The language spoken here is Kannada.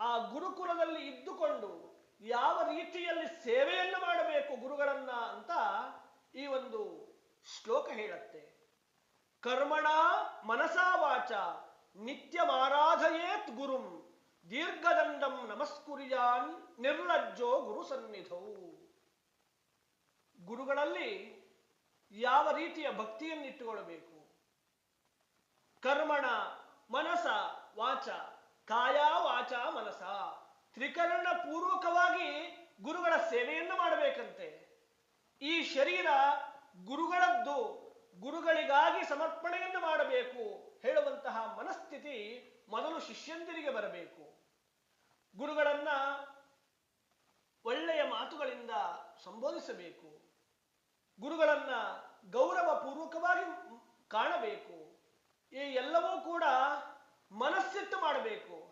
ಆ ಗುರುಕುಲದಲ್ಲಿ ಇದ್ದುಕೊಂಡು ಯಾವ ರೀತಿಯಲ್ಲಿ ಸೇವೆಯನ್ನು ಮಾಡಬೇಕು ಗುರುಗಳನ್ನ ಅಂತ ಈ ಒಂದು ಶ್ಲೋಕ ಹೇಳುತ್ತೆ. ಕರ್ಮಣ ಮನಸಾ ವಾಚ ನಿತ್ಯಮಾರಾಧಯೇತ್ ಗುರುಂ ದೀರ್ಘದಂಡಂ ನಮಸ್ಕುರ್ಯಾನ್ ನಿರ್ಲಜ್ಜೋ ಗುರು ಸನ್ನಿಧೌ. ಗುರುಗಳಲ್ಲಿ ಯಾವ ರೀತಿಯ ಭಕ್ತಿಯನ್ನು ಇಟ್ಟುಕೊಳ್ಳಬೇಕು? ಕರ್ಮಣ ಮನಸ ವಾಚ, ಕಾಯ ವಾಚ ಮನಸ, ತ್ರಿಕರಣ ಪೂರ್ವಕವಾಗಿ ಗುರುಗಳ ಸೇವೆಯನ್ನು ಮಾಡಬೇಕಂತೆ. ಈ ಶರೀರ ಗುರುಗಳದ್ದು, ಗುರುಗಳಿಗಾಗಿ ಸಮರ್ಪಣೆಯನ್ನು ಮಾಡಬೇಕು ಹೇಳುವಂತಹ ಮನಸ್ಥಿತಿ ಮೊದಲು ಶಿಷ್ಯಂದಿರಿಗೆ ಬರಬೇಕು. ಗುರುಗಳನ್ನ ಒಳ್ಳೆಯ ಮಾತುಗಳಿಂದ ಸಂಬೋಧಿಸಬೇಕು. ಗುರುಗಳನ್ನ ಗೌರವ ಪೂರ್ವಕವಾಗಿ ಕಾಣಬೇಕು. ಈ ಎಲ್ಲವೂ ಕೂಡ ಮನಸ್ಸಿಟ್ಟು ಮಾಡಬೇಕು.